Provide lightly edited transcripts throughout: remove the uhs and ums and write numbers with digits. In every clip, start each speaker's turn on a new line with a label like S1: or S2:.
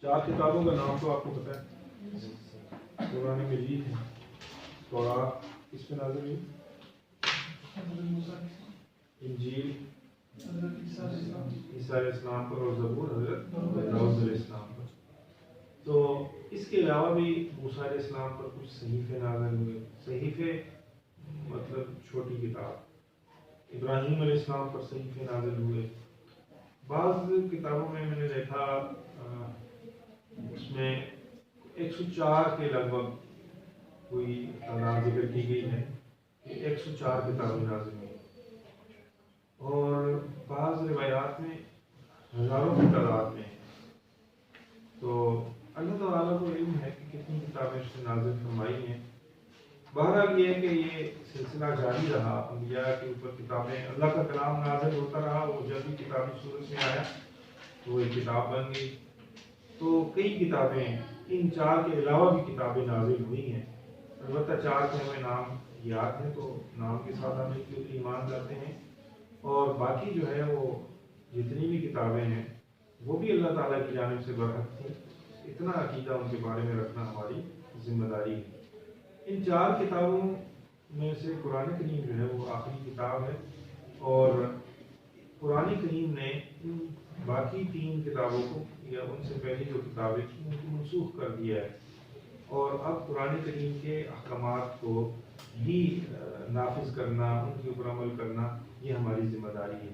S1: 4 کتابوں کا نام تو آپ کو پتہ ہے، قرآن مجید ہے، تورات کس پہ نازل ہوئی؟ انجیل عیسیٰ علیہ السلام پر، اور زبور حضرت داؤد علیہ السلام پر۔ تو اس کے علاوہ بھی موسیٰ علیہ السلام پر کچھ صحیفے نازل ہوئے۔ صحیفے مطلب چھوٹی کتاب۔ ابراہیم علیہ السلام پر صحیفے نازل ہوئے۔ بعض کتابوں میں نے دیکھا اس میں 104 کے لگ بھگ کوئی تعداد ذکر کی گئی ہے کہ 104 کتابیں نازل ہوئی، اور بعض روایات میں ہزاروں کی تعداد میں۔ تو اللہ تعالیٰ کو علم ہے کہ کتنی کتابیں اس نے نازل فرمائی ہیں۔ بہرحال یہ ہے کہ یہ سلسلہ جاری رہا، انبیاء کے اوپر کتابیں، اللہ کا کلام نازل ہوتا رہا، وہ جب بھی کتابی صورت میں آیا تو وہ ایک کتاب بن گئی۔ تو کئی کتابیں، ان 4 کے علاوہ بھی کتابیں نازل ہوئی ہیں، البتہ 4 کے ہمیں نام یاد ہیں تو نام کے ساتھ ہم ان کے اوپر ایمان لاتے ہیں، اور باقی جو ہے وہ جتنی بھی کتابیں ہیں وہ بھی اللہ تعالیٰ کی جانب سے برحق تھیں۔ اتنا عقیدہ ان کے بارے میں رکھنا ہماری ذمہ داری ہے۔ ان 4 کتابوں میں سے قرآن کریم جو ہے وہ آخری کتاب ہے، اور قرآن کریم نے ان باقی 3 کتابوں کو یا ان سے پہلی جو کتابیں تھیں ان کو منسوخ کر دیا ہے، اور اب قرآن کریم کے احکامات کو ہی نافذ کرنا، ان کے اوپر عمل کرنا، یہ ہماری ذمہ داری ہے۔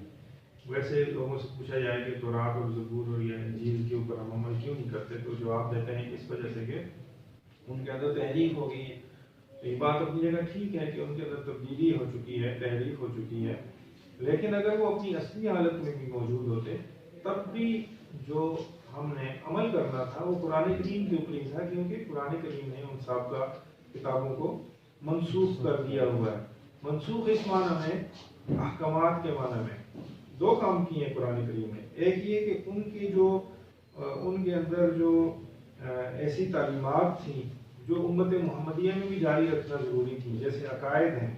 S1: ویسے لوگوں سے پوچھا جائے کہ تورات اور زبور اور یا انجیل کے اوپر ہم عمل کیوں نہیں کرتے، تو جواب دیتے ہیں اس وجہ سے کہ ان کے اندر تحریف ہو گئی ہے۔ تو یہ بات اپنی جگہ ٹھیک ہے کہ ان کے اندر تبدیلی ہو چکی ہے، تحریف ہو چکی ہے، لیکن اگر وہ اپنی اصلی حالت میں بھی موجود ہوتے تب بھی جو ہم نے عمل کرنا تھا وہ قرآن کریم کے اوپر ہی تھا، کیونکہ قرآن کریم نے ان سابقہ کتابوں کو منسوخ کر دیا ہوا ہے۔ منسوخ اس معنی میں، احکامات کے معنی میں 2 کام کیے ہیں قرآن کریم نے۔ ایک یہ کہ ان کے اندر جو ایسی تعلیمات تھیں جو امت محمدیہ میں بھی جاری رکھنا ضروری تھی، جیسے عقائد ہیں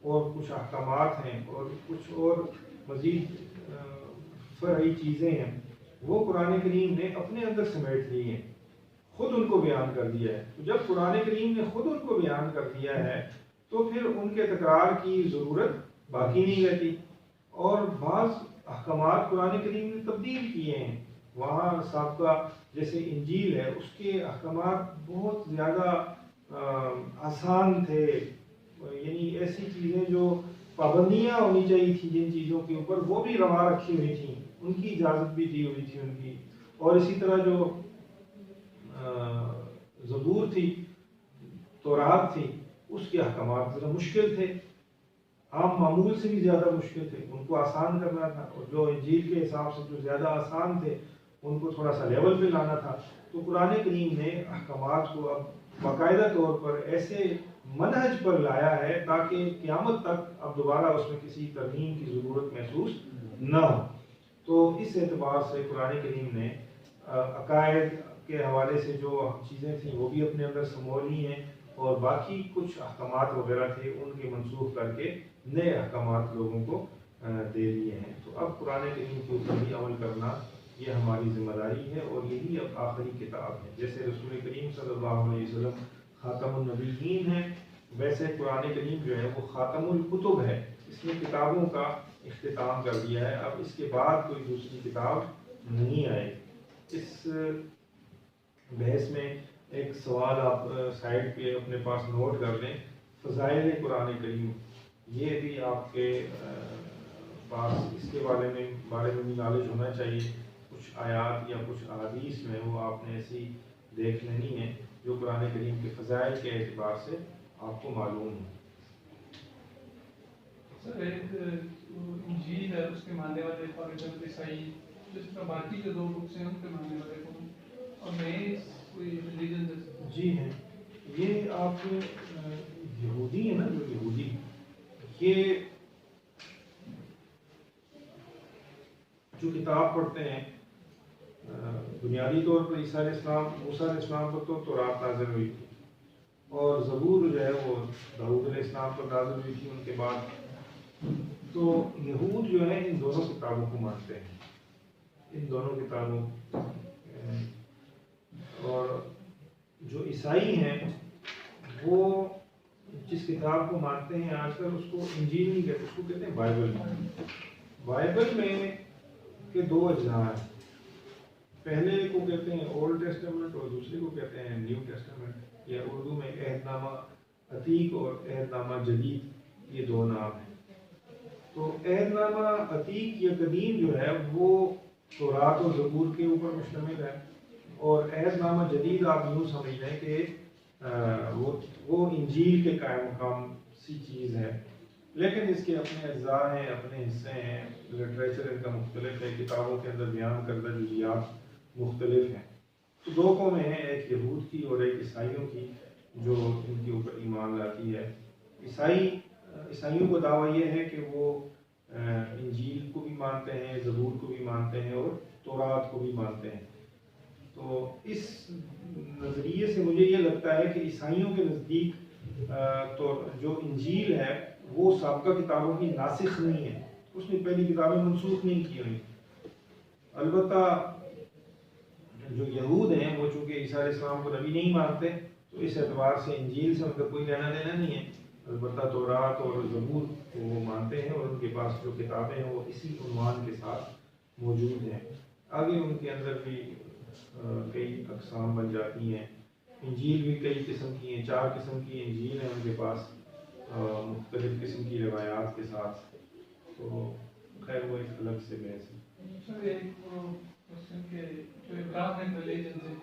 S1: اور کچھ احکامات ہیں اور کچھ اور مزید فرعی چیزیں ہیں، وہ قرآن کریم نے اپنے اندر سمیٹ لی ہیں، خود ان کو بیان کر دیا ہے۔ تو جب قرآن کریم نے خود ان کو بیان کر دیا ہے تو پھر ان کے تکرار کی ضرورت باقی نہیں رہتی۔ اور بعض احکامات قرآن کریم نے تبدیل کیے ہیں، وہاں سابقہ جیسے انجیل ہے اس کے احکامات بہت زیادہ آسان تھے، یعنی ایسی چیزیں جو پابندیاں ہونی چاہیے تھی جن چیزوں کے اوپر وہ بھی روا رکھی ہوئی تھیں، ان کی اجازت بھی دی ہوئی تھی ان کی۔ اور اسی طرح جو زبور تھی، تورات تھی، اس کے احکامات ذرا مشکل تھے، عام معمول سے بھی زیادہ مشکل تھے، ان کو آسان کرنا تھا، اور جو انجیل کے حساب سے جو زیادہ آسان تھے ان کو تھوڑا سا لیول پہ لانا تھا۔ تو قرآن کریم نے احکامات کو اب باقاعدہ طور پر ایسے منہج پر لایا ہے تاکہ قیامت تک اب دوبارہ اس میں کسی ترمیم کی ضرورت محسوس نہ ہو۔ تو اس اعتبار سے قرآن کریم نے عقائد کے حوالے سے جو چیزیں تھیں وہ بھی اپنے اندر سمو لی ہیں، اور باقی کچھ احکامات وغیرہ تھے ان کے منسوخ کر کے نئے احکامات لوگوں کو دے دیے ہیں۔ تو اب قرآن کریم کے اوپر بھی عمل کرنا یہ ہماری ذمہ داری ہے، اور یہی اب آخری کتاب ہے۔ جیسے رسول کریم صلی اللہ علیہ وسلم خاتم النبیین ہے، ویسے قرآن کریم جو ہے وہ خاتم الکتب ہے، اس نے کتابوں کا اختتام کر دیا ہے، اب اس کے بعد کوئی دوسری کتاب نہیں آئے۔ اس بحث میں ایک سوال آپ سائٹ پہ اپنے پاس نوٹ کر لیں، فضائل قرآن کریم، یہ بھی آپ کے پاس اس کے بارے میں بھی نالج ہونا چاہیے۔ کچھ آیات یا کچھ احادیث میں وہ آپ نے ایسی دیکھ لینی ہے جو قرآن کریم کے فضائل کے اعتبار سے آپ کو معلوم ہو۔
S2: سر ایک انجیل ہے، اس کے ماننے والے فار ایگزامپل عیسائی، جس طرح باقی جو 2 بکس ہیں ان کے ماننے والے کون، اور نئے کوئی ریلیجن؟
S1: جی ہیں، یہ آپ یہودی ہیں نا، جو یہودی، یہ جو کتاب پڑھتے ہیں بنیادی طور پر عیسیٰ علیہ السلام، موسیٰ علیہ السلام پر تو تورات نازل ہوئی تھی، اور زبور جو ہے وہ داؤد علیہ السلام پر نازل ہوئی تھی ان کے بعد۔ تو یہود جو ہے ان دونوں کتابوں کو مانتے ہیں، ان دونوں کتابوں اور جو عیسائی ہیں وہ جس کتاب کو مانتے ہیں آج کل اس کو انجیل نہیں کہتے، اس کو کہتے ہیں بائبل۔ بائبل میں کے دو اجزاء ہیں، پہلے کو کہتے ہیں اولڈ ٹیسٹامنٹ اور دوسرے کو کہتے ہیں نیو ٹیسٹامنٹ، یا اردو میں عہد نامہ عتیق اور عہد نامہ جدید، یہ دو نام ہیں۔ تو عہد نامہ عتیق یا قدیم جو ہے وہ تورات اور زبور کے اوپر مشتمل ہے، اور عہد نامہ جدید آپ یوں سمجھ لیں کہ وہ انجیل کے قائم مقام سی چیز ہے، لیکن اس کے اپنے اجزاء ہیں، اپنے حصے ہیں، لٹریچر ان کا مختلف ہے، کتابوں کے اندر بیان کردہ جزیات مختلف ہیں۔ تو دو قومیں ہیں، ایک یہود کی اور ایک عیسائیوں کی، جو ان کے اوپر ایمان لاتی ہے۔ عیسائیوں کو دعویٰ یہ ہے کہ وہ انجیل کو بھی مانتے ہیں، زبور کو بھی مانتے ہیں اور تورات کو بھی مانتے ہیں۔ تو اس نظریے سے مجھے یہ لگتا ہے کہ عیسائیوں کے نزدیک تو جو انجیل ہے وہ سابقہ کتابوں کی ناسخ نہیں ہے، اس نے پہلی کتابیں منسوخ نہیں کی ہوئی۔ البتہ جو یہود ہیں وہ چونکہ عیسیٰ علیہ السلام کو نبی نہیں مانتے، تو اس اعتبار سے انجیل سے ان کا کوئی لینا دینا نہیں ہے، البتہ تورات اور زبور کو وہ مانتے ہیں، اور ان کے پاس جو کتابیں ہیں وہ اسی عنوان کے ساتھ موجود ہیں۔ آگے ان کے اندر بھی کئی اقسام بن جاتی ہیں، انجیل بھی کئی قسم کی ہیں، 4 قسم کی انجیل ہیں ان کے پاس، مختلف قسم کی روایات کے ساتھ۔ تو خیر وہ ایک الگ سے بحث ہے۔
S2: سر ایک کوشچن کہ جو ابراہمن ریلیجنز ہیں،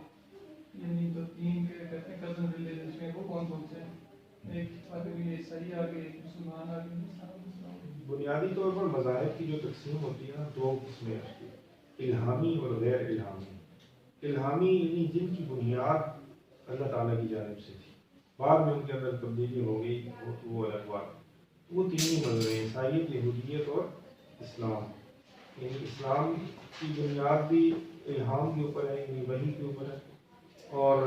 S2: یعنی جو 3 کے کہتے ہیں کزن ریلیجنز میں، وہ کون کون سے ہیں؟ ایک آگے عیسائی آگے، مسلمان آگے،
S1: بنیادی طور پر مذاہب کی جو تقسیم ہوتی ہے نا، 2 قسمیں ہوتی ہیں، الہامی اور غیر الہامی۔ الہامی یعنی جن کی بنیاد اللہ تعالیٰ کی جانب سے تھی، بعد میں ان کے اندر تبدیلی ہو گئی، وہ الگ بات۔ وہ 3 ہی مذہب ہیں، عیسائیت، یہودیت اور اسلام۔ یعنی اسلام کی بنیاد بھی الہام کے اوپر ہے، یعنی وحی کے اوپر ہے، اور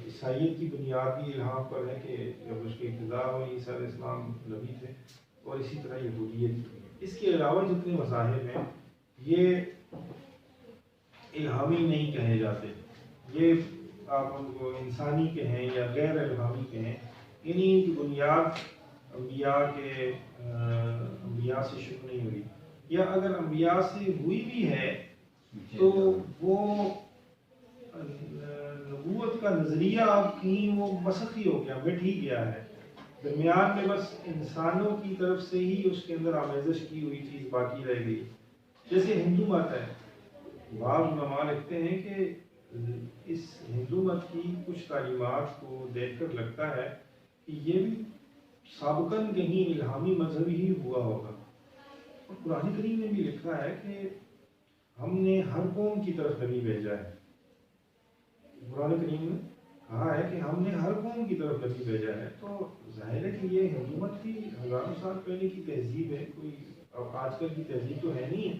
S1: عیسائیت کی بنیاد بھی الہام پر ہے کہ جب اس کی ابتدا ہوئی عیسیٰ علیہ السلام نبی تھے، اور اسی طرح یہودیت۔ اس کے علاوہ جتنے مذاہب ہیں یہ الہامی نہیں کہے جاتے، یہ آپ ان کو انسانی کہیں یا غیر الہامی کہیں، یعنی ان کی بنیاد انبیاء سے شروع نہیں ہوئی، یا اگر انبیاء سے ہوئی بھی ہے تو وہ نبوت کا نظریہ آپ کی وہ مسخ ہی ہو گیا، مٹ ہی گیا ہے، درمیان میں بس انسانوں کی طرف سے ہی اس کے اندر آمیزش کی ہوئی چیز باقی رہ گئی۔ جیسے ہندو مت ہے، بعض علماء لکھتے ہیں کہ اس ہندو مت کی کچھ تعلیمات کو دیکھ کر لگتا ہے کہ یہ بھی سابقاً کہیں الہامی مذہب ہی ہوا ہوگا، اور قرآن کریم میں بھی لکھا ہے کہ ہم نے ہر قوم کی طرف نبی بھیجا ہے۔ قرآن کریم میں کہا ہے کہ ہم نے ہر قوم کی طرف نبی بھیجا ہے، تو ظاہر ہے کہ یہ ہندو مت کی ہزاروں سال پہلے کی تہذیب ہے، کوئی اب آج کل کی تہذیب تو ہے نہیں ہے۔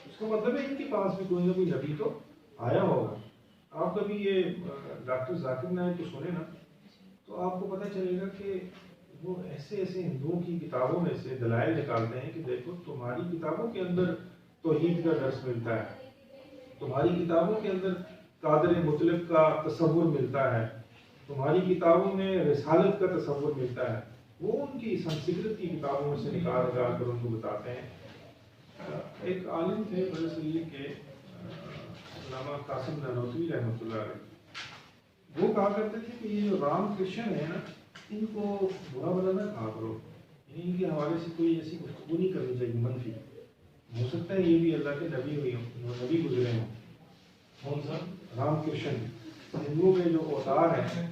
S1: اس کا مطلب ہے ان کے پاس بھی کوئی نہ کوئی نبی تو آیا ہوگا۔ آپ کبھی یہ ڈاکٹر ذاکر نائک کو سنیں نا، تو آپ کو پتہ چلے گا کہ وہ ایسے ہندوؤں کی کتابوں میں سے دلائل نکالتے ہیں کہ دیکھو تمہاری کتابوں کے اندر توحید کا درس ملتا ہے، تمہاری کتابوں کے اندر قادر مطلق کا تصور ملتا ہے، تمہاری کتابوں میں رسالت کا تصور ملتا ہے۔ وہ ان کی سنسکرت کی کتابوں میں سے نکال کر ان کو بتاتے ہیں۔ ایک عالم تھے بڑے سلی کے، علامہ قاسم نانوتوی رحمۃ اللہ علیہ، وہ کہا کرتے تھے کہ یہ جو رام کرشن ہے نا، ان کو برا بلا نہ کہا کرو، یعنی ان کے حوالے سے کوئی ایسی گفتگو نہیں کرنی چاہیے منفی۔ ہو سکتا ہے یہ بھی اللہ کے نبی ہوئے ہوں، نبی گزرے ہوں۔ کون سا؟ رام کرشن، ہندوؤں میں جو اوتار ہیں۔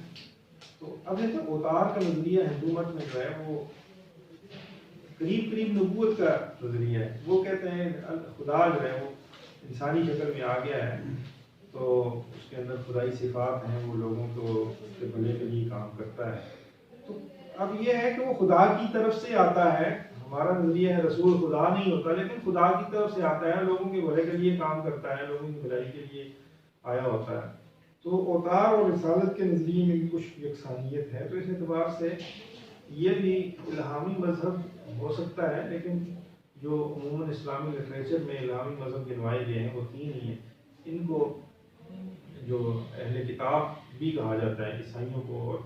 S1: تو اب دیکھیں اوتار کا نظریہ ہندو مت میں جو ہے وہ قریب نبوت کا نظریہ ہے۔ وہ کہتے ہیں خدا جو ہے وہ انسانی شکل میں آ گیا ہے، تو اس کے اندر خدائی صفات ہیں، وہ لوگوں کو اس کے بھلے کے لیے کام کرتا ہے۔ تو اب یہ ہے کہ وہ خدا کی طرف سے آتا ہے، ہمارا نظریہ ہے رسول خدا نہیں ہوتا، لیکن خدا کی طرف سے آتا ہے، لوگوں کے بھلے کے لیے کام کرتا ہے، لوگوں کی بھلائی کے لیے آیا ہوتا ہے۔ تو اوتار اور رسالت کے نظریے میں بھی کچھ یکسانیت ہے، تو اس اعتبار سے یہ بھی الہامی مذہب ہو سکتا ہے، لیکن جو عموماً اسلامی لٹریچر میں الہامی مذہب گنوائے گئے ہیں وہ 3 ہی ہیں۔ ان کو جو اہل کتاب بھی کہا جاتا ہے، عیسائیوں کو اور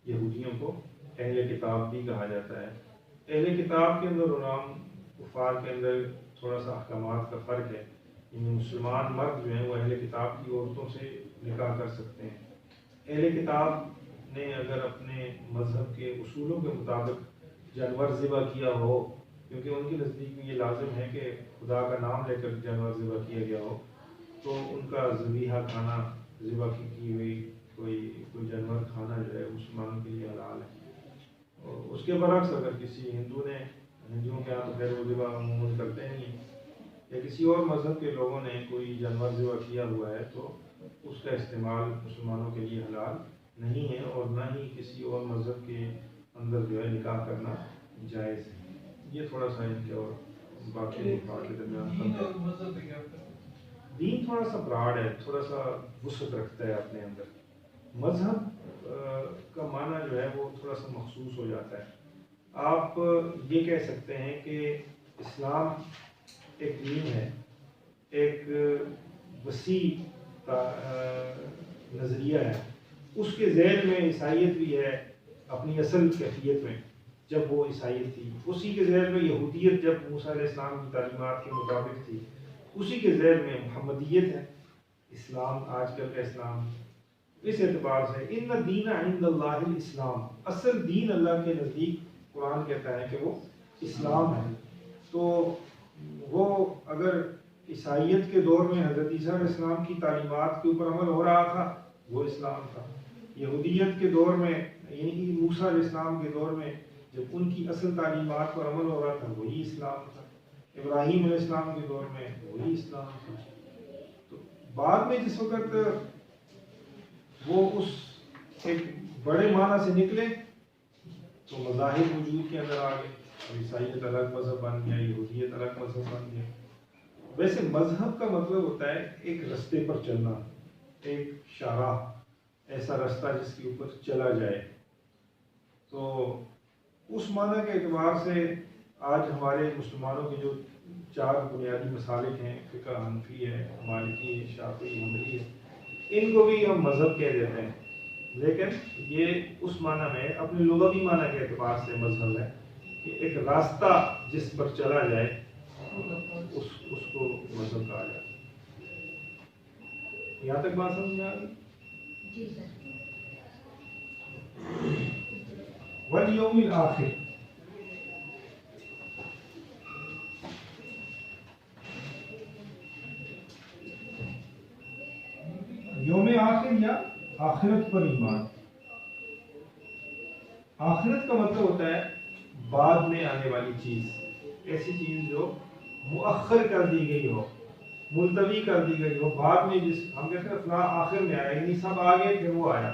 S1: یہودیوں کو اہل کتاب بھی کہا جاتا ہے۔ اہل کتاب کے اندر اور عام کفار کے اندر تھوڑا سا احکامات کا فرق ہے، یعنی مسلمان مرد جو ہیں وہ اہل کتاب کی عورتوں سے نکاح کر سکتے ہیں۔ اہل کتاب نے اگر اپنے مذہب کے اصولوں کے مطابق جانور ذبح کیا ہو، کیونکہ ان کے نزدیک میں یہ لازم ہے کہ خدا کا نام لے کر جانور ذبح کیا گیا ہو، تو ان کا ذبیحہ کھانا، ذبح کی ہوئی کوئی جانور کھانا جو ہے مسلمانوں کے لیے حلال ہے۔ اور اس کے برعکس اگر کسی ہندوؤں کے یہاں تو خیر وہ ذبح عموماً کرتے نہیں ہیں، یا کسی اور مذہب کے لوگوں نے کوئی جانور ذبح کیا ہوا ہے تو اس کا استعمال مسلمانوں کے لیے حلال نہیں ہے، اور نہ ہی کسی اور مذہب کے اندر جو ہے نکاح کرنا جائز ہے۔ یہ تھوڑا سا ان کے اور باقی بات کے درمیان
S2: دین
S1: فرق ہے۔
S2: اور مذہب میں کیا فرق ہے؟
S1: دین تھوڑا سا براڈ ہے، تھوڑا سا وسعت رکھتا ہے اپنے اندر۔ مذہب کا معنی جو ہے وہ تھوڑا سا مخصوص ہو جاتا ہے۔ آپ یہ کہہ سکتے ہیں کہ اسلام ایک دین ہے، ایک وسیع نظریہ ہے، اس کے ذیل میں عیسائیت بھی ہے اپنی اصل کیفیت میں جب وہ عیسائیت تھی، اسی کے ذیل میں یہودیت جب موسیٰ علیہ السلام کی تعلیمات کے مطابق تھی، اسی کے ذیل میں محمدیت ہے، اسلام آج کل کا اسلام۔ اس اعتبار سے ان الدین عند اللہ الاسلام، اصل دین اللہ کے نزدیک قرآن کہتا ہے کہ وہ اسلام ہے۔ تو وہ اگر عیسائیت کے دور میں حضرت عیسیٰ علیہ السلام کی تعلیمات کے اوپر عمل ہو رہا تھا وہ اسلام تھا، یہودیت کے دور میں یعنی موسیٰ علیہ السلام کے دور میں جب ان کی اصل تعلیمات پر عمل ہو رہا تھا وہی اسلام تھا، ابراہیم علیہ السلام کے دور میں وہی اسلام تھا۔ تو بعد میں جس وقت وہ اس ایک بڑے معنی سے نکلے تو مذاہب وجود کے اندر آ گئے، اور عیسائیت الگ مذہب بن گیا، یہودیت الگ مذہب بن گیا۔ ویسے مذہب کا مطلب ہوتا ہے ایک رستے پر چلنا، ایک شاہراہ، ایسا رستہ جس کے اوپر چلا جائے۔ تو اس معنی کے اعتبار سے آج ہمارے مسلمانوں کے جو 4 بنیادی مسالک ہیں، فقہ حنفی ہے، مالکی ہے، شافعی، حنبلی ہے، ان کو بھی ہم مذہب کہہ دیتے ہیں، لیکن یہ اس معنی میں اپنے لغوی معنی کے اعتبار سے مذہب ہے کہ ایک راستہ جس پر چلا جائے اس کو مذہب کہا جاتا ہے۔ یہاں تک بات سمجھ میں آ گئی؟
S3: جی سر۔
S1: والیوم الآخر، یوم آخر یا آخرت پر ایمان۔ آخرت کا مطلب ہوتا ہے بعد میں آنے والی چیز، ایسی چیز جو مؤخر کر دی گئی ہو، ملتوی کر دی گئی ہو، بعد میں جس ہم کہتے ہیں فلاں آخر میں آیا، یعنی سب آگے پھر وہ آیا،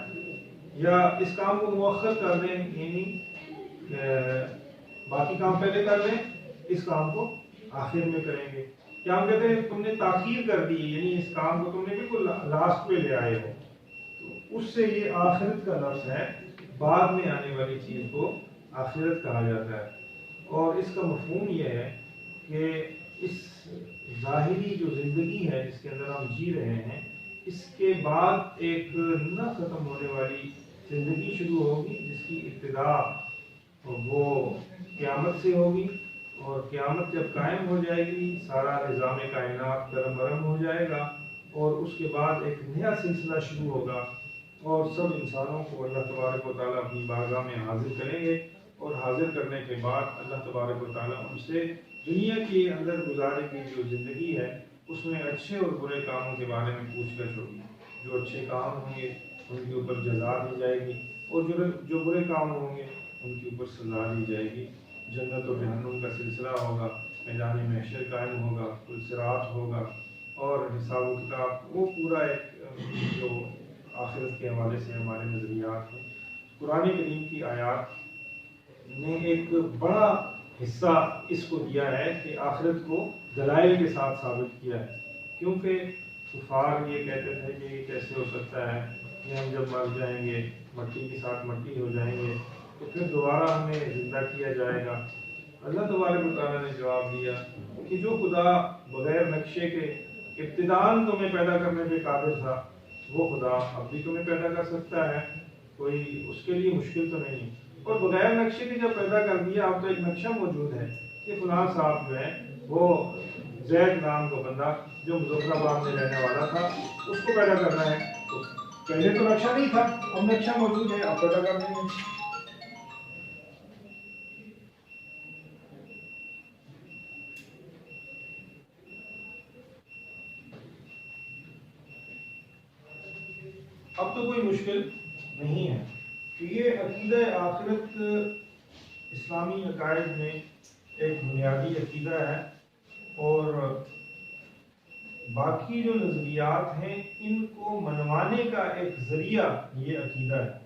S1: یا اس کام کو مؤخر کر دیں یعنی باقی کام پہلے کر دیں، اس کام کو آخر میں کریں گے، یا ہم کہتے ہیں تم نے تاخیر کر دی یعنی اس کام کو تم نے بالکل لاسٹ پہ لے آئے ہو، تو اس سے یہ آخرت کا لفظ ہے، بعد میں آنے والی چیز کو آخرت کہا جاتا ہے۔ اور اس کا مفہوم یہ ہے کہ اس ظاہری جو زندگی ہے جس کے اندر ہم جی رہے ہیں، اس کے بعد ایک نہ ختم ہونے والی زندگی شروع ہوگی جس کی ابتدا وہ قیامت سے ہوگی، اور قیامت جب قائم ہو جائے گی سارا نظام کائنات گرم برہم ہو جائے گا، اور اس کے بعد ایک نیا سلسلہ شروع ہوگا، اور سب انسانوں کو اللہ تبارک و تعالیٰ اپنی بارگاہ میں حاضر کریں گے، اور حاضر کرنے کے بعد اللہ تبارک و تعالیٰ ان سے دنیا کے اندر گزارے کی جو زندگی ہے اس میں اچھے اور برے کاموں کے بارے میں پوچھ گچھ ہوگی۔ جو اچھے کام ہوں گے ان کے اوپر جزا دی جائے گی، اور جو برے کام ہوں گے ان کے اوپر سزا دی جائے گی۔ جنت و جہنم کا سلسلہ ہوگا، میدان محشر قائم ہوگا، صراط ہوگا، اور حساب و کتاب، وہ پورا ایک جو آخرت کے حوالے سے ہمارے نظریات ہیں۔ قرآن کریم کی آیات نے ایک بڑا حصہ اس کو دیا ہے کہ آخرت کو دلائل کے ساتھ ثابت کیا ہے، کیونکہ کفار یہ کہتے تھے کہ یہ کیسے ہو سکتا ہے کہ ہم جب مر جائیں گے مٹی کے ساتھ مٹی ہو جائیں گے تو پھر دوبارہ ہمیں زندہ کیا جائے گا۔ اللہ تبارک و تعالیٰ نے جواب دیا کہ جو خدا بغیر نقشے کے ابتداءً تمہیں پیدا کرنے پہ قادر تھا وہ خدا اب بھی تمہیں پیدا کر سکتا ہے، کوئی اس کے لیے مشکل تو نہیں ہے۔ اور بغیر نقشے کے جب پیدا کر دیا، اب تو ایک نقشہ موجود ہے کہ فلاں صاحب جو ہے وہ زید نام کا بندہ جو مظفر آباد میں رہنے والا تھا اس کو پیدا کرنا ہے۔ تو پہلے تو نقشہ نہیں تھا، اب نقشہ موجود ہے، اب پیدا کر دیں گے۔ اب تو کوئی مشکل نہیں ہے کہ یہ عقیدہ آخرت اسلامی عقائد میں ایک بنیادی عقیدہ ہے، اور باقی جو نظریات ہیں ان کو منوانے کا ایک ذریعہ یہ عقیدہ ہے۔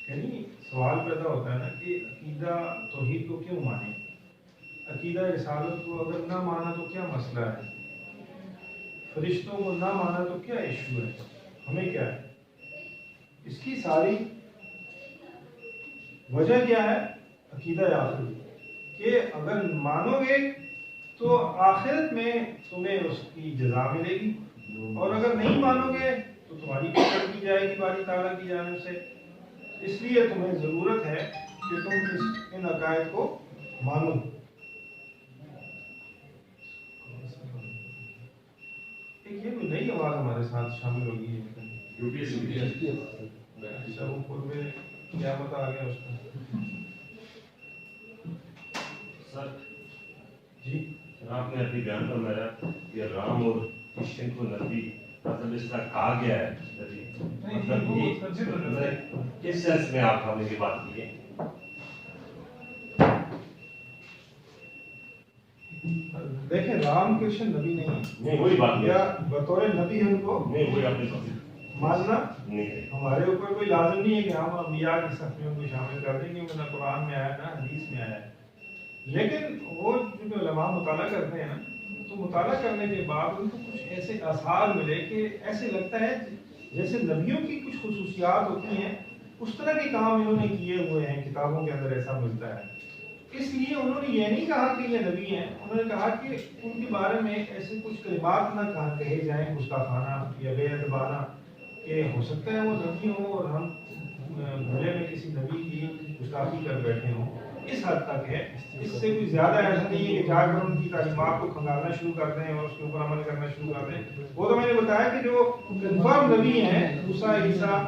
S1: یعنی سوال پیدا ہوتا ہے نا کہ عقیدہ توحید کو کیوں مانے، عقیدہ رسالت کو اگر نہ مانا تو کیا مسئلہ ہے، فرشتوں کو نہ مانا تو کیا ایشو ہے، ہمیں کیا ہے؟ اس کی ساری وجہ کیا ہے؟ عقیدہ آخرت، کہ اگر مانو گے تو آخرت میں تمہیں اس کی جزا ملے گی، اور اگر نہیں مانو گے تو تمہاری پکڑ کی جائے گی باری تعالیٰ کی جانب سے۔ اس لیے تمہیں ضرورت ہے کہ تم ان عقائد کو مانو۔ ایک یہ کوئی نئی آواز ہمارے ساتھ شامل ہوگی، اچھا وہ قرب قیامت آ گیا اس کا۔
S3: سر
S1: جی
S3: آپ نے ابھی بیان فرمایا کہ رام اور کرشن کو نبی مطلب اس طرح کہا گیا ہے، مطلب یہ کس سینس میں آپ ہمیں یہ بات کی ہے؟
S1: دیکھیں رام کرشن نبی
S3: نہیں وہی بات نہیں،
S1: یا بطور نبی ان کو
S3: نہیں وہی آپ نے
S1: ماننا
S3: نہیں،
S1: ہمارے اوپر کوئی لازم نہیں ہے کہ ہم انبیاء کی صف میں ان کو شامل کر دیں، کیونکہ نہ قرآن میں آیا نہ حدیث میں آیا ہے۔ لیکن وہ جو علماء مطالعہ کرتے ہیں نا، تو مطالعہ کرنے کے بعد ان کو کچھ ایسے آثار ملے کہ ایسے لگتا ہے جیسے نبیوں کی کچھ خصوصیات ہوتی ہیں اس طرح کے کام انہوں نے کیے ہوئے ہیں، کتابوں کے اندر ایسا ملتا ہے۔ اس لیے انہوں نے یہ نہیں کہا کہ یہ نبی ہیں، انہوں نے کہا کہ ان کے بارے میں ایسے کچھ کلمات نہ کہے جائیں گستاخانہ یا بے ادبانہ، کہ ہو سکتا ہے وہ نبی ہوں اور ہم بھولے میں کسی نبی کی گستاخی کر بیٹھے ہوں، اس حد تک ہے۔ اس سے کوئی زیادہ ایسا نہیں ہے کہ جا کر ان کی تعلیمات کو کھنگالنا شروع کر دیں اور اس کے اوپر عمل کرنا شروع کر دیں۔ وہ تو میں نے بتایا کہ جو کنفرم نبی ہیں موسیٰ، عیسیٰ،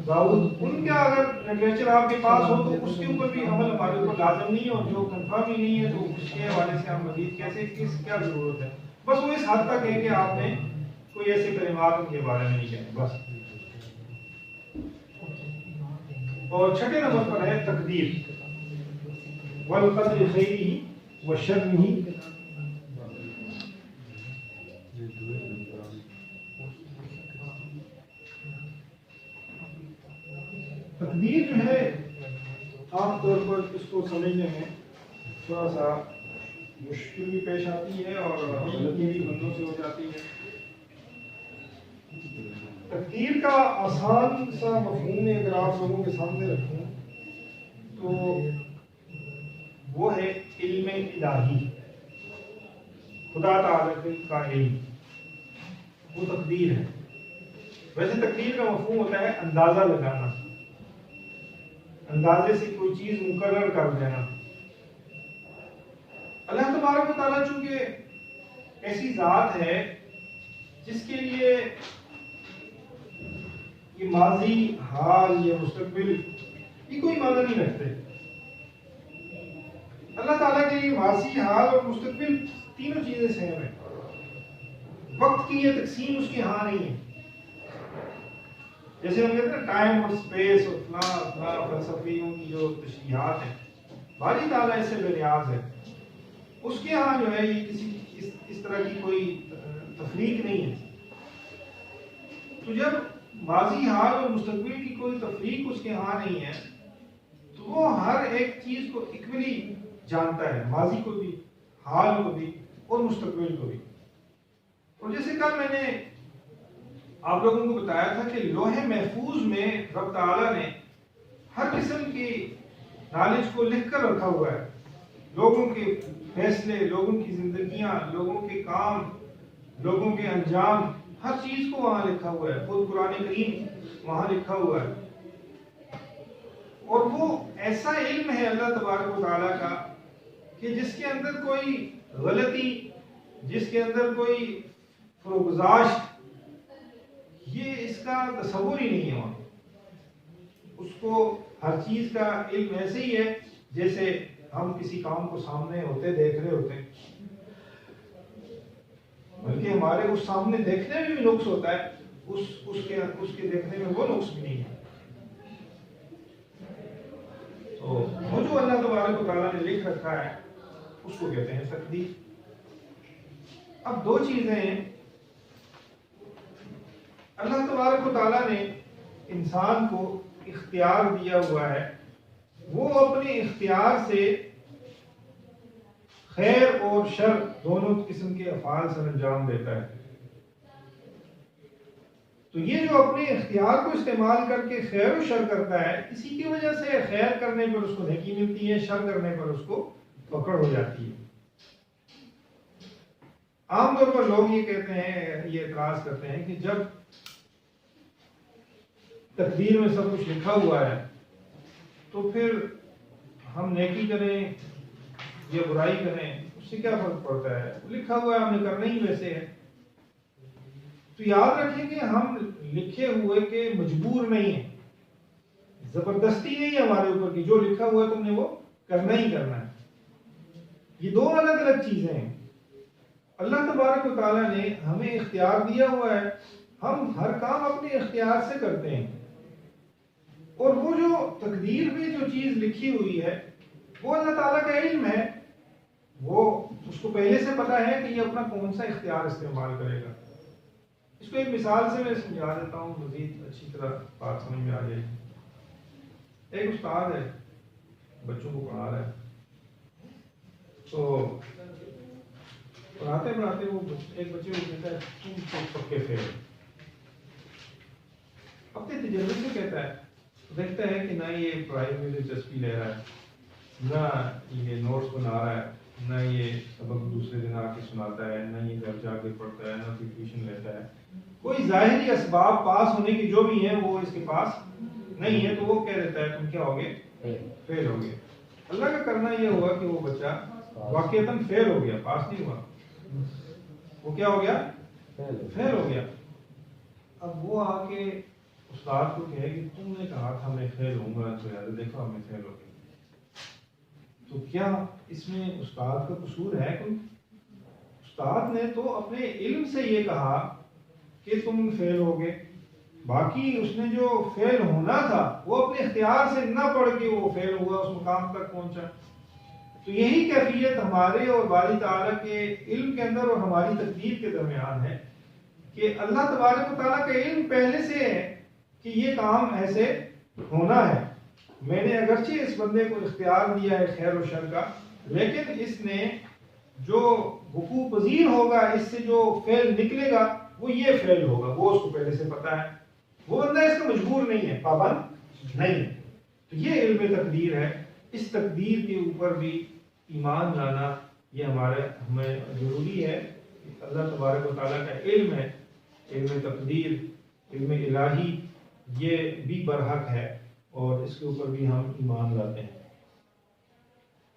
S1: داؤد، ان کا اگر لٹریچر آپ کے پاس ہو تو اس کے اوپر بھی عمل ہمارے اوپر لازم نہیں ہے، اور جو کنفرم ہی نہیں ہے تو اس کے حوالے سے ہم مزید کیسے کیا ضرورت ہے؟ بس وہ اس حد تک ہے کہ آپ نے کوئی ایسے کلمات ان کے بارے میں نہیں کہنے بس۔ اور چھٹے نمبر پر ہے تقدیر، والقدر خیرہ وشرہ۔ تقدیر جو ہے عام طور پر اس کو سمجھنے میں تھوڑا سا مشکل بھی پیش آتی ہے اور غلطی بھی بندوں سے ہو جاتی ہے۔ تقدیر کا آسان سا مفہوم اگر آپ لوگوں کے سامنے رکھوں تو وہ ہے علم الہی، خدا تعالی کا علم، وہ تقدیر ہے۔ ویسے تقدیر کا مفہوم ہوتا ہے اندازہ لگانا، اندازے سے کوئی چیز مقرر کر دینا۔ اللہ تبارک و تعالیٰ چونکہ ایسی ذات ہے جس کے لیے یہ ماضی، حال یا مستقبل یہ کوئی معنی نہیں رکھتے۔ اللہ تعالیٰ کے لیے ماضی، حال اور مستقبل تینوں چیزیں سیم ہیں۔ وقت کی یہ تقسیم اس کے ہاں نہیں ہے۔ جیسے ہم کہتے ہیں ٹائم اور اسپیس اور فلاں فلسفیوں کی جو تشریحات ہیں، باری تعالیٰ اس سے بے نیاز ہے۔ اس کے ہاں جو ہے یہ کسی اس طرح کی کوئی تفریق نہیں ہے۔ تو جب ماضی، حال اور مستقبل کی کوئی تفریق اس کے ہاں نہیں ہے تو وہ ہر ایک چیز کو اکولی جانتا ہے، ماضی کو بھی، حال کو بھی اور مستقبل کو بھی۔ اور جیسے کل میں نے آپ لوگوں کو بتایا تھا کہ لوح محفوظ میں رب تعالیٰ نے ہر قسم کی نالج کو لکھ کر رکھا ہوا ہے، لوگوں کے فیصلے، لوگوں کی زندگیاں، لوگوں کے کام، لوگوں کے انجام، ہر چیز کو وہاں لکھا ہوا ہے، خود قرآن کریم وہاں لکھا ہوا ہے. اور وہ ایسا علم ہے اللہ تبارک و تعالیٰ کا کہ جس کے اندر کوئی غلطی، جس کے اندر کوئی فروگزاشت، یہ اس کا تصور ہی نہیں ہے وہاں. اس کو ہر چیز کا علم ایسے ہی ہے جیسے ہم کسی کام کو سامنے ہوتے دیکھ رہے ہوتے ہیں، بلکہ ہمارے اس سامنے دیکھنے میں بھی نقص ہوتا ہے، اس کے دیکھنے میں وہ نقص بھی نہیں ہے. تو وہ جو اللہ تبارک و تعالیٰ نے لکھ رکھا ہے اس کو کہتے ہیں تقدیر. اب دو چیزیں ہیں. اللہ تبارک و تعالیٰ نے انسان کو اختیار دیا ہوا ہے، وہ اپنے اختیار سے خیر اور شر دونوں قسم کے افعال سر انجام دیتا ہے. تو یہ جو اپنے اختیار کو استعمال کر کے خیر و شر کرتا ہے، اسی کی وجہ سے خیر کرنے پر اس کو نیکی ملتی ہے، شر کرنے پر اس کو پکڑ ہو جاتی ہے. عام طور پر لوگ یہ کہتے ہیں، یہ اعتراض کرتے ہیں کہ جب تقدیر میں سب کچھ لکھا ہوا ہے تو پھر ہم نیکی کریں یا برائی کریں اس سے کیا فرق پڑتا ہے؟ لکھا ہوا ہے، ہم نے کرنا ہی ویسے ہے. تو یاد رکھیں کہ ہم لکھے ہوئے کے مجبور نہیں ہیں، زبردستی نہیں ہے ہمارے اوپر کہ جو لکھا ہوا ہے تم نے وہ کرنا ہی کرنا ہے. یہ دو الگ الگ چیزیں ہیں. اللہ تبارک و تعالیٰ نے ہمیں اختیار دیا ہوا ہے، ہم ہر کام اپنے اختیار سے کرتے ہیں. اور وہ جو تقدیر میں جو چیز لکھی ہوئی ہے وہ اللہ تعالیٰ کا علم ہے، وہ اس کو پہلے سے پتا ہے کہ یہ اپنا کون سا اختیار استعمال کرے گا. اس کو ایک مثال سے میں سمجھا دیتا ہوں، مزید اچھی طرح بات سمجھ میں آ جائے. ایک استاد ہے، بچوں کو پڑھا رہا ہے، تو پڑھاتے پڑھاتے وہ ایک بچے کو کہتا ہے تم تو پکے فیل. اپنے تجربے سے کہتا ہے، دیکھتا ہے کہ نہ یہ پڑھائی میں دلچسپی لے رہا ہے، نہ یہ نوٹس بنا رہا ہے، نہ یہ سبق دوسرے دن آ کے سناتا ہے، نہ یہ گھر جا کے پڑھتا ہے، نہ کوئی ٹیوشن لیتا ہے. کوئی ظاہری اسباب پاس ہونے کی جو بھی ہیں وہ اس کے پاس نہیں ہے، تو وہ کہہ دیتا ہے تم کیا ہوگے؟ فیل ہو گئے. اللہ کا کرنا یہ ہوا کہ وہ بچہ واقعتاً فیل ہو گیا، پاس نہیں ہوا. وہ کیا ہو گیا؟ فیل ہو گیا. اب وہ آ کے استاد کو کہے کہ تم نے کہا تھا میں فیل ہوں گا، تو یار دیکھو ہم فیل ہو گئے. تو کیا اس میں استاد کا قصور ہے کوئی؟ استاد نے تو اپنے علم سے یہ کہا کہ تم فیل ہو گئے، باقی اس نے جو فیل ہونا تھا وہ اپنے اختیار سے نہ پڑھ کے وہ فیل ہوا، اس مقام تک پہنچا. تو یہی کیفیت ہمارے اور باری تعالیٰ کے علم کے اندر اور ہماری تقدیر کے درمیان ہے کہ اللہ تبارک و تعالیٰ کا علم پہلے سے ہے کہ یہ کام ایسے ہونا ہے. میں نے اگرچہ اس بندے کو اختیار دیا ہے خیر و شر کا، لیکن اس نے جو وقوع پذیر ہوگا، اس سے جو فعل نکلے گا وہ یہ فعل ہوگا، وہ اس کو پہلے سے پتا ہے. وہ بندہ اس کا مجبور نہیں ہے، پابند نہیں ہے. تو یہ علم تقدیر ہے. اس تقدیر کے اوپر بھی ایمان لانا یہ ہمیں ضروری ہے. اللہ تبارک و تعالیٰ کا علم ہے، علم تقدیر، علم الہی، یہ بھی برحق ہے اور اس کے اوپر بھی ہم ایمان لاتے ہیں.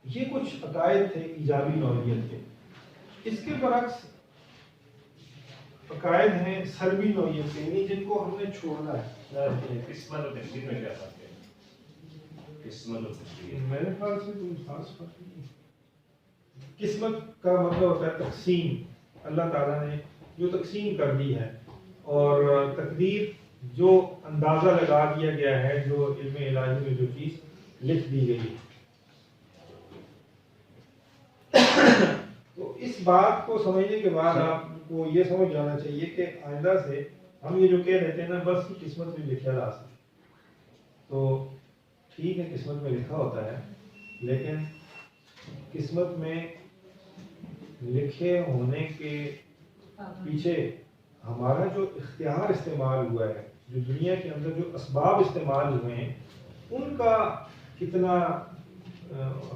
S1: یہ کچھ عقائد تھے ایجابی نوعیت کے. اس کے برعکس عقائد ہیں سلبی نوعیت کے، یعنی جن کو ہم نے چھوڑنا ہے.
S3: قسمت و تقدیر میں کیا فرق ہے؟ قسمت و تقدیر
S1: میرے خیال سے کوئی خاص فرق نہیں. قسمت کا مطلب ہوتا ہے تقسیم. اللہ تعالیٰ نے جو تقسیم کر دی ہے، اور تقدیر جو اندازہ لگا دیا گیا ہے، جو علم الہی میں جو چیز لکھ دی گئی ہے. تو اس بات کو سمجھنے کے بعد آپ کو یہ سمجھ جانا چاہیے کہ آئندہ سے ہم یہ جو کہہ رہتے ہیں نا بس قسمت میں لکھا رہا سکتا، تو ٹھیک ہے قسمت میں لکھا ہوتا ہے، لیکن قسمت میں لکھے ہونے کے پیچھے ہمارا جو اختیار استعمال ہوا ہے، جو دنیا کے اندر جو اسباب استعمال ہوئے ہیں، ان کا کتنا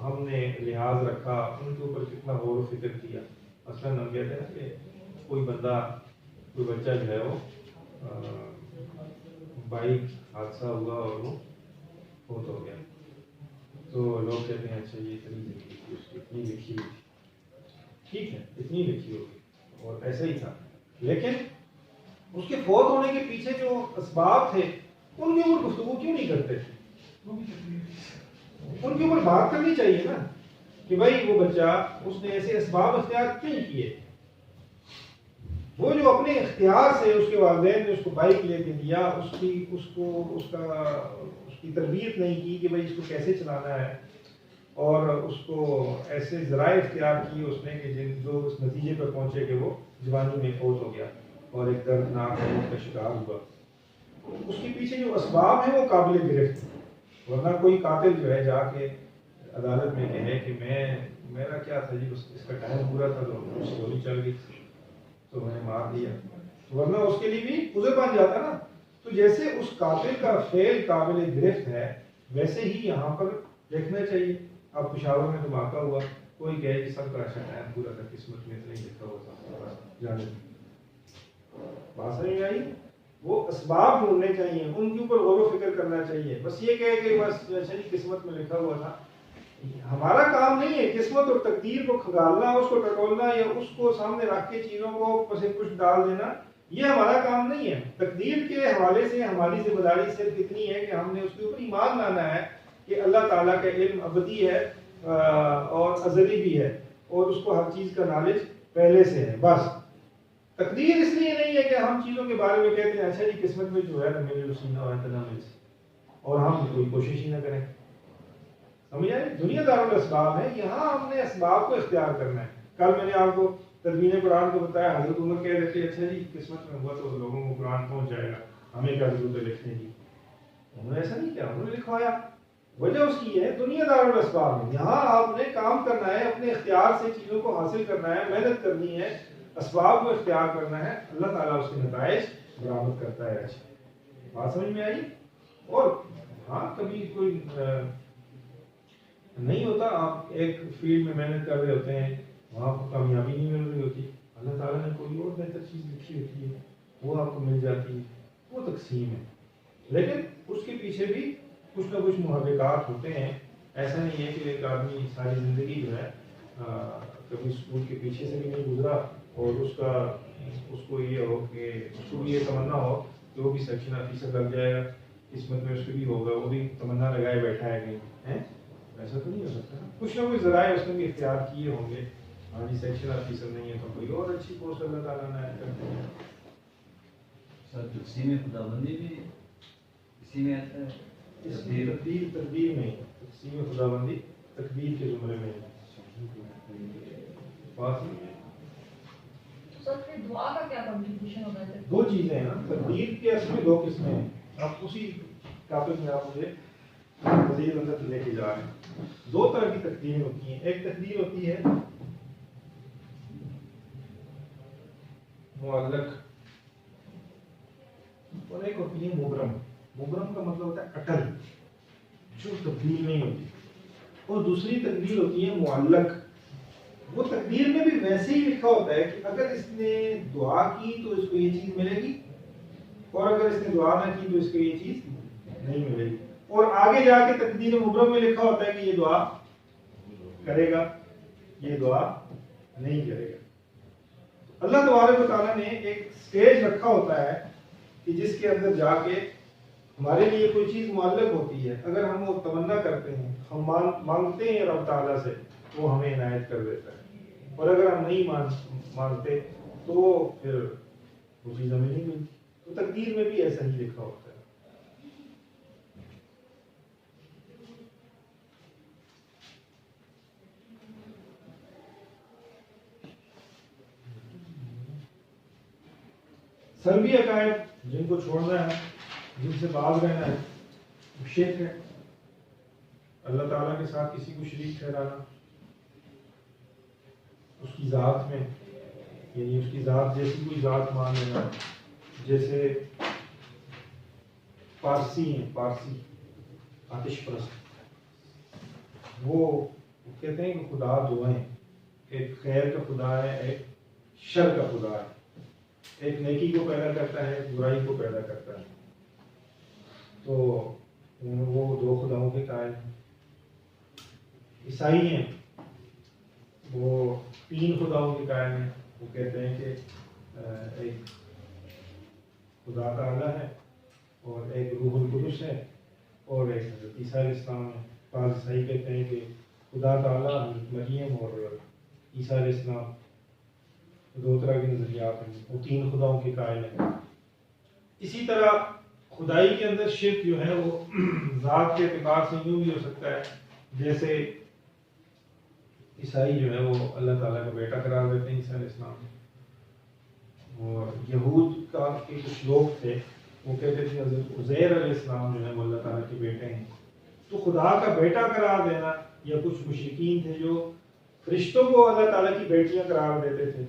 S1: ہم نے لحاظ رکھا، ان کے اوپر کتنا غور و فکر کیا. مثلاً ہم کہتے ہیں کہ کوئی بندہ کوئی بچہ جو ہے وہ بائک حادثہ ہوا اور وہ فوت ہو گیا، تو لوگ کہتے ہیں اچھا یہ اتنی زندگی تھی اس کی، اتنی لکھی ہوئی تھی، ٹھیک ہے اتنی لکھی ہوگی اور ایسا ہی تھا، لیکن اس کے فوت ہونے کے پیچھے جو اسباب تھے ان کے اوپر گفتگو کیوں نہیں کرتے؟ ان کے اوپر بات کرنی چاہیے نا کہ بھائی وہ بچہ اس نے ایسے اسباب اختیار کیوں کیے، وہ جو اپنے اختیار سے اس کے والدین نے اس کو بائک لے کے دیا، اس کی تربیت نہیں کی کہ بھائی اس کو کیسے چلانا ہے، اور اس کو ایسے ذرائع اختیار کیے اس نے کہ جو اس نتیجے پر پہنچے کہ وہ جوانی میں فوت ہو گیا اور ایک دردناک موت کا شکار ہوا، اس کے پیچھے جو اسباب ہیں وہ قابل گرفت ہیں، ورنہ کوئی قاتل جو ہے جا کے عدالت میں کہے کہ میرا کیا تھا جی، اس کا ٹائم پورا تھا تو اس کی گولی چل گئی تو میں نے مار دیا، ورنہ اس کے لیے بھی عذر بن جاتا نا۔ تو جیسے اس قاتل کا فعل قابل گرفت ہے ویسے ہی یہاں پر دیکھنا چاہیے۔ اب پشاور میں دھماکہ ہوا، کوئی کہے کہ سب کا اچھا ٹائم پورا تھا، قسمت میں اتنا ہی لکھا ہوا تھا، جانے بات سمجھ میں آئی؟ وہ اسباب ڈھونڈنے چاہیے، ان کے اوپر غور و فکر کرنا چاہیے، بس یہ کہے کہ بس اچھا جی قسمت میں لکھا ہوا تھا، ہمارا کام نہیں ہے قسمت اور تقدیر کو کھنگالنا، اس کو ٹٹولنا یا اس کو سامنے رکھ کے چیزوں کو پس پش ڈال دینا، یہ ہمارا کام نہیں ہے۔ تقدیر کے حوالے سے ہماری ذمہ داری صرف اتنی ہے کہ ہم نے اس کے اوپر ایمان لانا ہے کہ اللہ تعالیٰ کا علم ابدی ہے اور ازلی بھی ہے، اور اس کو ہر چیز کا نالج پہلے سے ہے۔ بس تقدیر اس لیے نہیں ہے کہ ہم چیزوں کے بارے میں کہتے ہیں اچھا جی قسمت میں جو ہے نا میرے رسینہ ہوا ہے نہ مل سے، اور ہم کوئی کوشش ہی نہ کریں۔ سمجھ آئے؟ دنیا دارالاسباب ہے، یہاں ہم نے اسباب کو اختیار کرنا ہے۔ کل میں نے آپ کو تدوین قرآن کو بتایا، حضرت عمر کہہ دیتے اچھا جی قسمت میں ہوا تو لوگوں کو قرآن پہنچ جائے گا، ہمیں کیا ضرورت ہے لکھنے کی۔ انہوں نے ایسا نہیں کیا، انہوں نے لکھوایا۔ وجہ اس کی ہے دنیا دارالاسباب ہے، یہاں آپ نے کام کرنا ہے، اپنے اختیار سے چیزوں کو حاصل کرنا ہے، محنت کرنی ہے، اسباب کو اختیار کرنا ہے، اللہ تعالیٰ اس کے نتائج برآمد کرتا ہے۔ اچھا بات سمجھ میں آئی؟ اور ہاں کبھی کوئی نہیں ہوتا، آپ ایک فیلڈ میں محنت کر رہے ہوتے ہیں، وہاں کو کامیابی نہیں مل رہی ہوتی، اللہ تعالیٰ نے کوئی اور بہتر چیز لکھی ہوتی ہے، وہ آپ کو مل جاتی ہے، وہ تقسیم ہے۔ لیکن اس کے پیچھے بھی کچھ نہ کچھ محرکات ہوتے ہیں، ایسا نہیں ہے کہ ایک آدمی ساری زندگی جو ہے کبھی اسکول کے پیچھے سے بھی نہیں گزرا اور اس کو یہ ہو کہ اس کو بھی یہ تمنا ہو کہ وہ بھی سیکشن آفیسر لگ جائے گا، قسمت میں اس کو بھی ہوگا، وہ بھی تمنا لگائے بیٹھا ہے کہیں، ایسا تو نہیں ہو سکتا۔ کچھ نہ کچھ ذرائع اس نے بھی اختیار کیے ہوں گے، ہاں جی سیکشن آفیسر نہیں ہے تو کوئی اور اچھی پوسٹ اللہ تعالیٰ نے کرتے ہیں۔
S4: سر تقسیم خداوندی بھی اسی میں آتا ہے؟
S1: تقدیر میں، تقسیم خداوندی تقدیر کے زمرے میں بات نہیں ہے۔
S5: دعا کا کیا کنٹریبیوشن ہوتا ہے؟
S1: دو چیزیں ہیں نا، تقدیر کے اصل میں دو قسمیں ہیں، آپ اسی ٹاپک میں آپ مجھے مزید اندر لے کے جا رہے ہیں۔ دو طرح کی تقدیریں ہوتی ہیں، ایک تقدیر ہوتی ہے معلق اور ایک ہوتی ہے مبرم۔ مبرم کا مطلب ہوتا ہے اٹل، جو تبدیل نہیں ہوتی، اور دوسری تقدیر ہوتی ہے معلق۔ وہ تقدیر میں بھی ویسے ہی لکھا ہوتا ہے کہ اگر اس نے دعا کی تو اس کو یہ چیز ملے گی، اور اگر اس نے دعا نہ کی تو اس کو یہ چیز نہیں ملے گی، اور آگے جا کے تقدیر مبرم میں لکھا ہوتا ہے کہ یہ دعا کرے گا، یہ دعا نہیں کرے گا۔ اللہ تبارک و تعالیٰ نے ایک سٹیج رکھا ہوتا ہے کہ جس کے اندر جا کے ہمارے لیے کوئی چیز معلق ہوتی ہے، اگر ہم وہ تمنا کرتے ہیں، ہم مانگتے ہیں رب تعالیٰ سے، وہ ہمیں عنایت کر دیتا ہے، اور اگر ہم نہیں مانگتے تو پھر وہ چیز ہمیں نہیں ملتی۔ تو تقدیر میں بھی ایسا ہی لکھا ہوتا ہے۔ سلبی عقائد جن کو چھوڑنا ہے، جن سے باز رہنا ہے، وہ شرک ہے، اللہ تعالیٰ کے ساتھ کسی کو شریک ٹھہرانا، اس کی ذات میں، یعنی اس کی ذات جیسی کوئی ذات مان لینا، جیسے پارسی ہیں، پارسی آتش پرست، وہ کہتے ہیں کہ خدا دو ہیں، ایک خیر کا خدا ہے، ایک شر کا خدا ہے۔ ایک نیکی کو پیدا کرتا ہے، ایک برائی کو پیدا کرتا ہے. تو وہ دو خداؤں کے قائل ہیں. عیسائی ہیں، وہ تین خداؤں کے قائل ہیں. وہ کہتے ہیں کہ ایک خدا تعالیٰ ہے، اور ایک روح القدس ہے، اور ایک حضرت عیسیٰ علیہ السلام ہے. بعض عیسائی کہتے ہیں کہ خدا تعالیٰ، حضرت مریم اور عیسیٰ علیہ السلام. دو طرح کے نظریات ہیں، وہ تین خداؤں کے قائل ہیں. اسی طرح خدائی کے اندر شرک جو ہے وہ ذات کے اعتبار سے یوں بھی ہو سکتا ہے، جیسے عیسائی جو ہے وہ اللہ تعالیٰ کا بیٹا قرار دیتے ہیں عیسیٰ علیہ السلام. اور یہود کا کے کچھ لوگ تھے، وہ کہتے تھے حضرت عزیر علیہ السلام جو ہے وہ اللہ تعالیٰ کے بیٹے ہیں. تو خدا کا بیٹا قرار دینا، یا کچھ مشرکین تھے جو فرشتوں کو اللہ تعالیٰ کی بیٹیاں قرار دیتے تھے،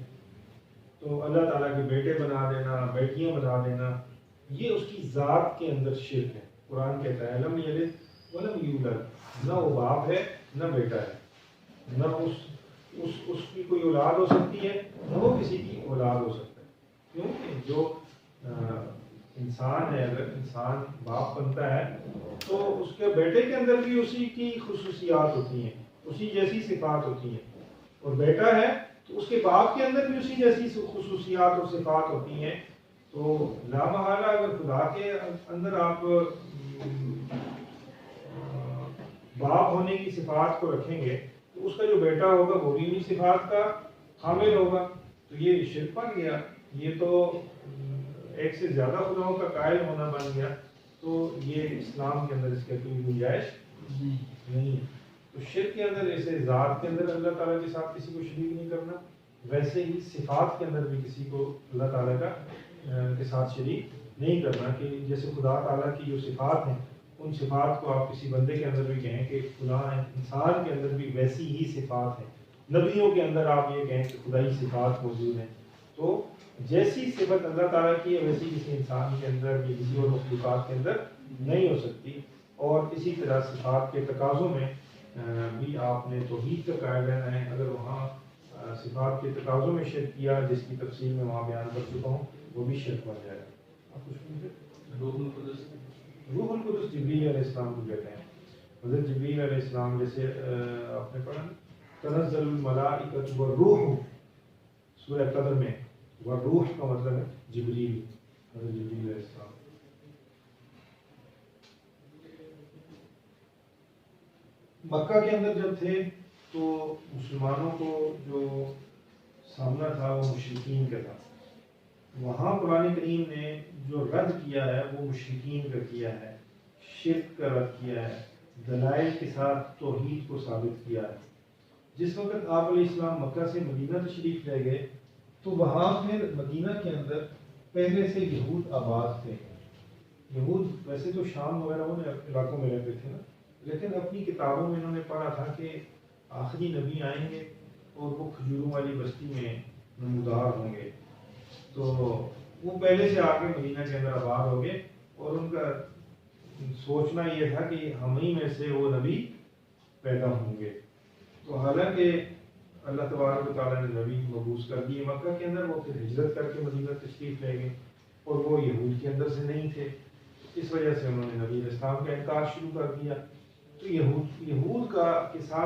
S1: تو اللہ تعالیٰ کے بیٹے بنا دینا، بیٹیاں بنا دینا، یہ اس کی ذات کے اندر شرک ہے. قرآن کہتا ہے لم یلد ولم یولد، نہ وہ باپ ہے نہ بیٹا ہے، نہ اس کی کوئی اولاد ہو سکتی ہے، نہ وہ کسی کی اولاد ہو سکتا ہے. کیونکہ جو انسان ہے، اگر انسان باپ بنتا ہے تو اس کے بیٹے کے اندر بھی اسی کی خصوصیات ہوتی ہیں، اسی جیسی صفات ہوتی ہیں. اور بیٹا ہے تو اس کے باپ کے اندر بھی اسی جیسی خصوصیات اور صفات ہوتی ہیں. تو لا محالہ اگر خدا کے اندر آپ باپ ہونے کی صفات کو رکھیں گے تو اس کا جو بیٹا ہوگا وہ بھی انہیں صفات کا حامل ہوگا. تو یہ شرک بن گیا، یہ تو ایک سے زیادہ خداؤں کا قائل ہونا بن گیا. تو یہ اسلام کے اندر اس کی کوئی گنجائش نہیں ہے. تو شرک کے اندر جیسے ذات کے اندر اللہ تعالیٰ کے ساتھ کسی کو شریک نہیں کرنا، ویسے ہی صفات کے اندر بھی کسی کو اللہ تعالیٰ کے ساتھ شریک نہیں کرنا. کہ جیسے خدا تعالیٰ کی جو صفات ہیں، ان صفات کو آپ کسی بندے کے اندر بھی کہیں کہ خدا ہے، انسان کے اندر بھی ویسی ہی صفات ہیں. نبیوں کے اندر آپ یہ کہیں کہ خدائی صفات موجود ہیں. تو جیسی صفت اللہ تعالیٰ کی ہے ویسی کسی انسان کے اندر یا کسی اور مخلوقات کے اندر نہیں ہو سکتی. اور اسی طرح صفات کے تقاضوں میں بھی آپ نے توحید کا قائل رہنا ہے. اگر وہاں صفات کے تقاضوں میں شرک کیا، جس کی تفصیل میں وہاں بیان کر چکا ہوں، وہ بھی شرک بن جائے گا. آپ کچھ پوچھیں؟ روح القدس جبریل علیہ السلام کو کہتے ہیں. حضرت جبریل علیہ السلام جیسے آپ نے پڑھا تنزل الملائکۃ والروح سورہ قدر میں، والروح کا مطلب ہے جبریل، حضرت جبریل علیہ السلام. مکہ کے اندر جب تھے تو مسلمانوں کو جو سامنا تھا وہ مشرکین کا تھا. وہاں قرآن کریم نے جو رد کیا ہے وہ مشرکین کا کیا ہے، شرک کا رد کیا ہے، دلائل کے ساتھ توحید کو ثابت کیا ہے. جس وقت آپ علیہ السلام مکہ سے مدینہ تشریف لے گئے تو وہاں پھر مدینہ کے اندر پہلے سے یہود آباد تھے. یہود ویسے تو شام وغیرہ ان علاقوں میں رہتے تھے نا، لیکن اپنی کتابوں میں انہوں نے پڑھا تھا کہ آخری نبی آئیں گے اور وہ کھجوروں والی بستی میں نمودار ہوں گے. تو وہ پہلے سے آ کے مدینہ کے اندر آباد ہو گئے، اور ان کا سوچنا یہ تھا کہ ہم ہی میں سے وہ نبی پیدا ہوں گے. تو حالانکہ اللہ تبارک و تعالیٰ نے نبی مبعوث کر دیے مکہ کے اندر، وہ پھر ہجرت کر کے مدینہ تشریف لے گئے، اور وہ یہود کے اندر سے نہیں تھے. اس وجہ سے انہوں نے نبی علیہ السلام کا انکار شروع کر دیا. تو یہود کا کے ساتھ